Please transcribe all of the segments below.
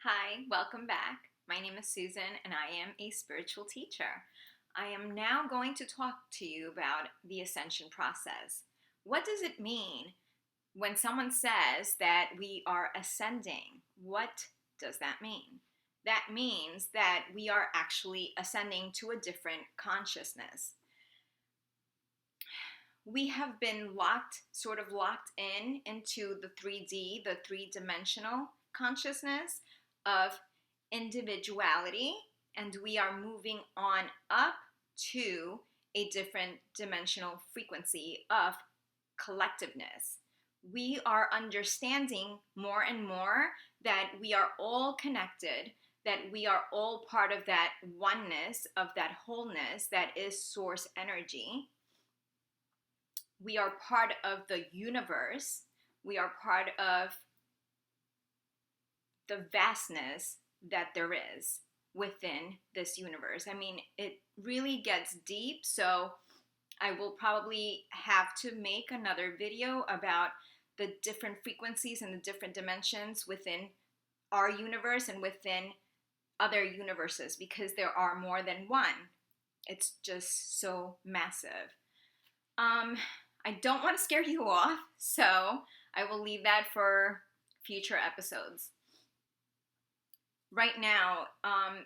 Hi, welcome back. My name is Susan and I am a spiritual teacher. I am now going to talk to you about the ascension process. What does it mean when someone says that we are ascending? What does that mean? That means that we are actually ascending to a different consciousness. We have been sort of locked into the 3D, the three-dimensional consciousness of individuality, and we are moving on up to a different dimensional frequency of collectiveness. We are understanding more and more that we are all connected, that we are all part of that oneness, of that wholeness that is source energy. We are part of the universe. We are part of the vastness that there is within this universe. I mean, it really gets deep, so I will probably have to make another video about the different frequencies and the different dimensions within our universe and within other universes, because there are more than one. It's just so massive. I don't want to scare you off, so I will leave that for future episodes. Right now,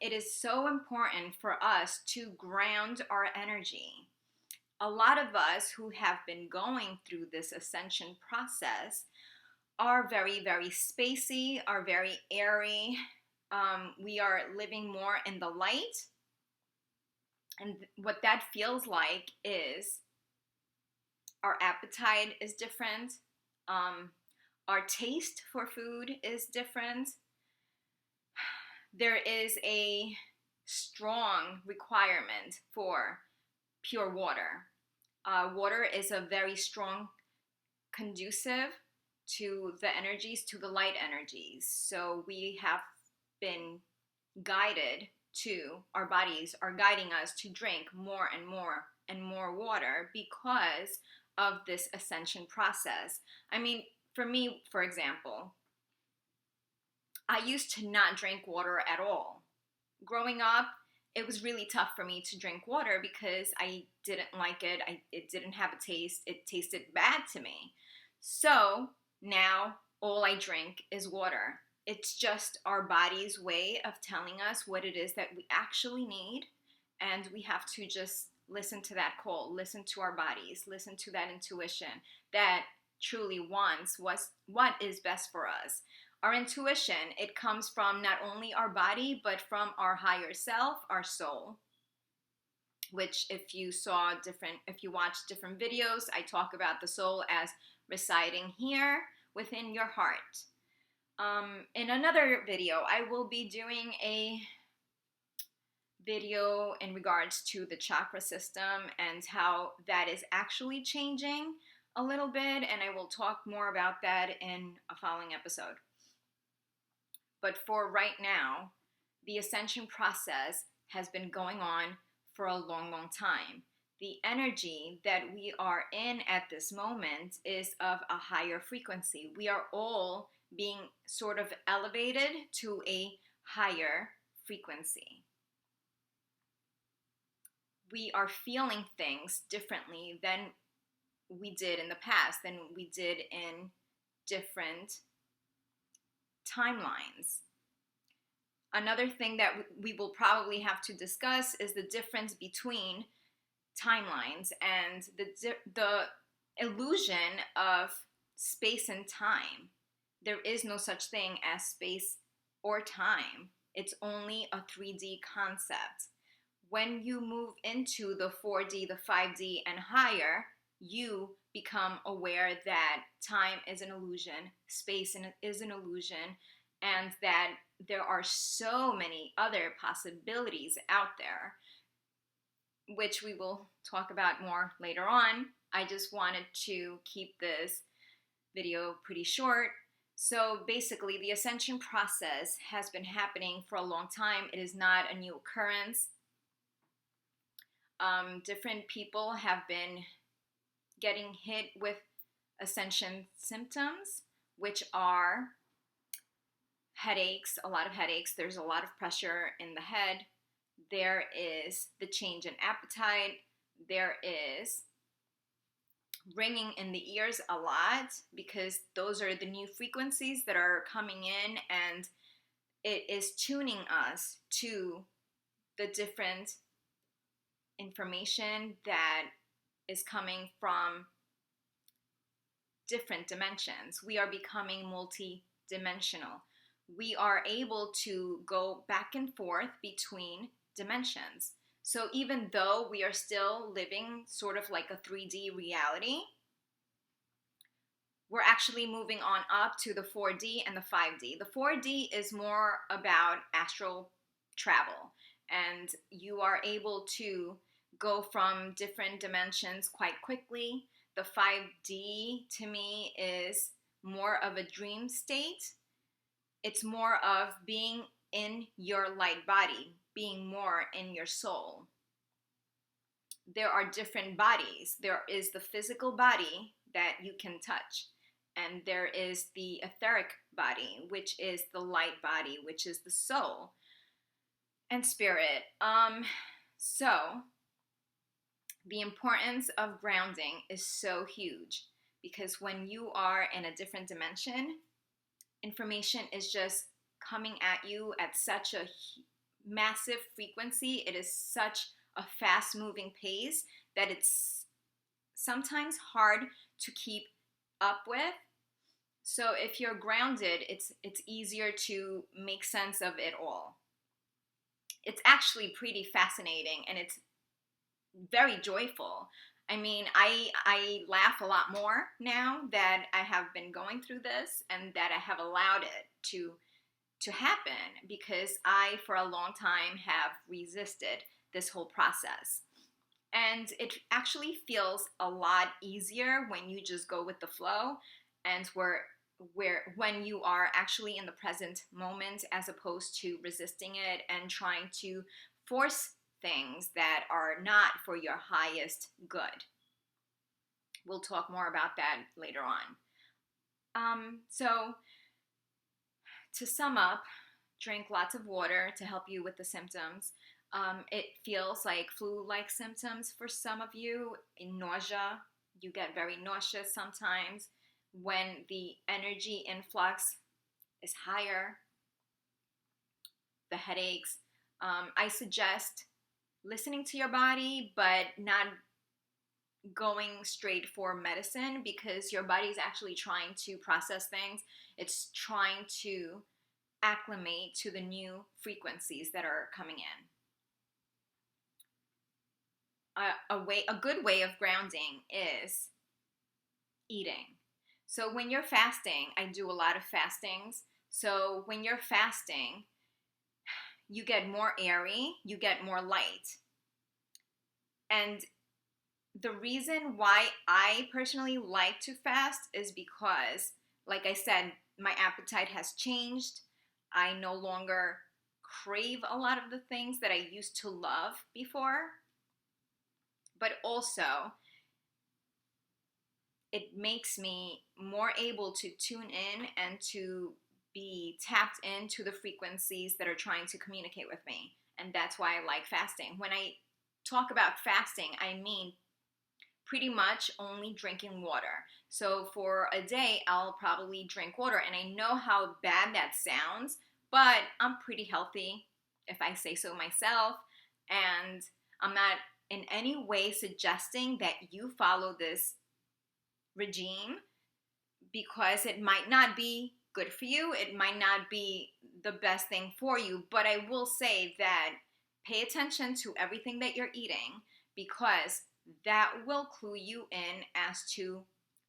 it is so important for us to ground our energy. A lot of us who have been going through this ascension process are very, very spacey, are very airy. We are living more in the light. And what that feels like is our appetite is different. Our taste for food is different. There is a strong requirement for pure water. Water is a very strong conducive to the energies, to the light energies. So we have been guided to, our bodies are guiding us to drink more and more and more water because of this ascension process. I mean, for me, for example, I used to not drink water at all. Growing up, it was really tough for me to drink water because I didn't like it. It didn't have a taste. It tasted bad to me. So now all I drink is water. It's just our body's way of telling us what it is that we actually need, and we have to just listen to that call, listen to our bodies, listen to that intuition that truly wants what is best for us. Our intuition, it comes from not only our body, but from our higher self, our soul, which if you watch different videos, I talk about the soul as residing here within your heart. In another video, I will be doing a video in regards to the chakra system and how that is actually changing a little bit, and I will talk more about that in a following episode. But for right now, the ascension process has been going on for a long, long time. The energy that we are in at this moment is of a higher frequency. We are all being sort of elevated to a higher frequency. We are feeling things differently than we did in the past, than we did in different timelines. Another thing that we will probably have to discuss is the difference between timelines and the illusion of space and time. There is no such thing as space or time. It's only a 3D concept. When you move into the 4D, the 5D, and higher, you become aware that time is an illusion, space is an illusion, and that there are so many other possibilities out there, which we will talk about more later on. I just wanted to keep this video pretty short. So basically, the ascension process has been happening for a long time. It is not a new occurrence. Different people have been getting hit with ascension symptoms, which are headaches, a lot of headaches. There's a lot of pressure in the head. There is the change in appetite. There is ringing in the ears a lot, because those are the new frequencies that are coming in, and it is tuning us to the different information that is coming from different dimensions. We are becoming multidimensional. We are able to go back and forth between dimensions. So even though we are still living sort of like a 3D reality, we're actually moving on up to the 4D and the 5D. The 4D is more about astral travel, and you are able to go from different dimensions quite quickly. The 5D to me is more of a dream state. It's more of being in your light body, being more in your soul. There are different bodies. There is the physical body that you can touch, and there is the etheric body, which is the light body, which is the soul and spirit. So the importance of grounding is so huge, because when you are in a different dimension, information is just coming at you at such a massive frequency. It is such a fast moving pace that it's sometimes hard to keep up with. So if you're grounded, it's easier to make sense of it all. It's actually pretty fascinating, and it's very joyful. I mean, I laugh a lot more now that I have been going through this, and that I have allowed it to happen, because I, for a long time, have resisted this whole process. And it actually feels a lot easier when you just go with the flow, and when you are actually in the present moment, as opposed to resisting it and trying to force things that are not for your highest good. We'll talk more about that later on. So to sum up, drink lots of water to help you with the symptoms. It feels like flu-like symptoms for some of you. In nausea, you get very nauseous sometimes when the energy influx is higher. The headaches. I suggest listening to your body, but not going straight for medicine, because your body is actually trying to process things. It's trying to acclimate to the new frequencies that are coming in. A good way of grounding is eating. So when you're fasting, I do a lot of fastings. So when you're fasting, you get more airy, you get more light. And the reason why I personally like to fast is because, like I said, my appetite has changed. I no longer crave a lot of the things that I used to love before. But also, it makes me more able to tune in and to be tapped into the frequencies that are trying to communicate with me. And that's why I like fasting. When I talk about fasting, I mean pretty much only drinking water. So for a day, I'll probably drink water. And I know how bad that sounds, but I'm pretty healthy, if I say so myself. And I'm not in any way suggesting that you follow this regime, because it might not be good for you. It might not be the best thing for you. But I will say that pay attention to everything that you're eating, because that will clue you in as to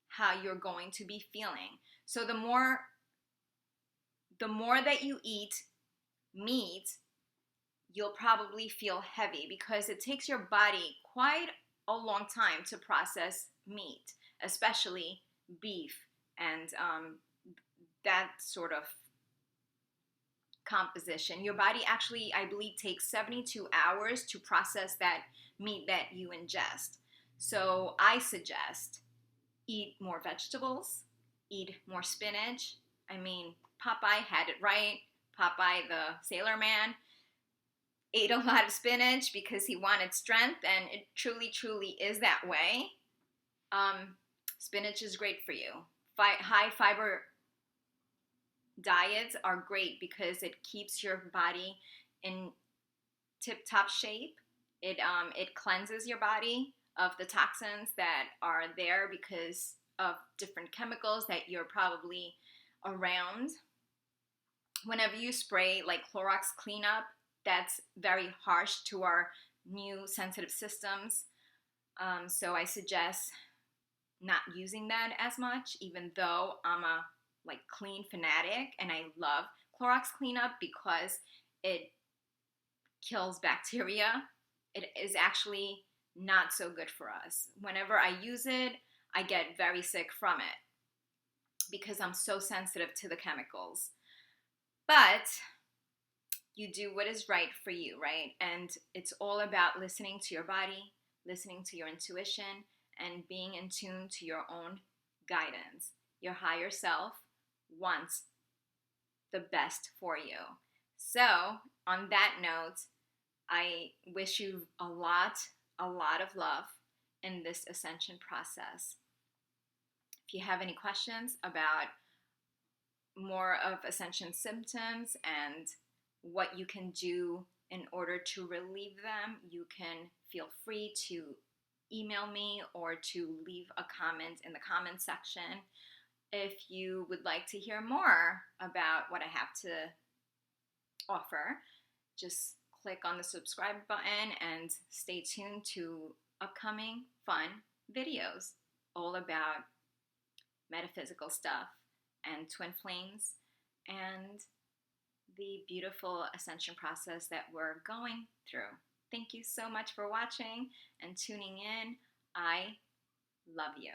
how you're going to be feeling. So the more that you eat meat, you'll probably feel heavy, because it takes your body quite a long time to process meat, especially beef and that sort of composition. Your body actually, I believe, takes 72 hours to process that meat that you ingest. So I suggest eat more vegetables, eat more spinach, I mean, Popeye had it right. Popeye, the sailor man, ate a lot of spinach because he wanted strength, and it truly, truly is that way. Spinach is great for you. High fiber diets are great because it keeps your body in tip-top shape. It cleanses your body of the toxins that are there because of different chemicals that you're probably around. Whenever you spray like Clorox cleanup, that's very harsh to our new sensitive systems. So I suggest not using that as much, even though I'm a like clean fanatic and I love Clorox cleanup because it kills bacteria. It is actually not so good for us. Whenever I use it, I get very sick from it because I'm so sensitive to the chemicals. But you do what is right for you, right? And it's all about listening to your body, listening to your intuition, and being in tune to your own guidance. Your higher self wants the best for you. So, on that note, I wish you a lot of love in this ascension process. If you have any questions about more of ascension symptoms and what you can do in order to relieve them, you can feel free to email me or to leave a comment in the comment section. If you would like to hear more about what I have to offer, just click on the subscribe button and stay tuned to upcoming fun videos all about metaphysical stuff and twin flames and the beautiful ascension process that we're going through. Thank you so much for watching and tuning in. I love you.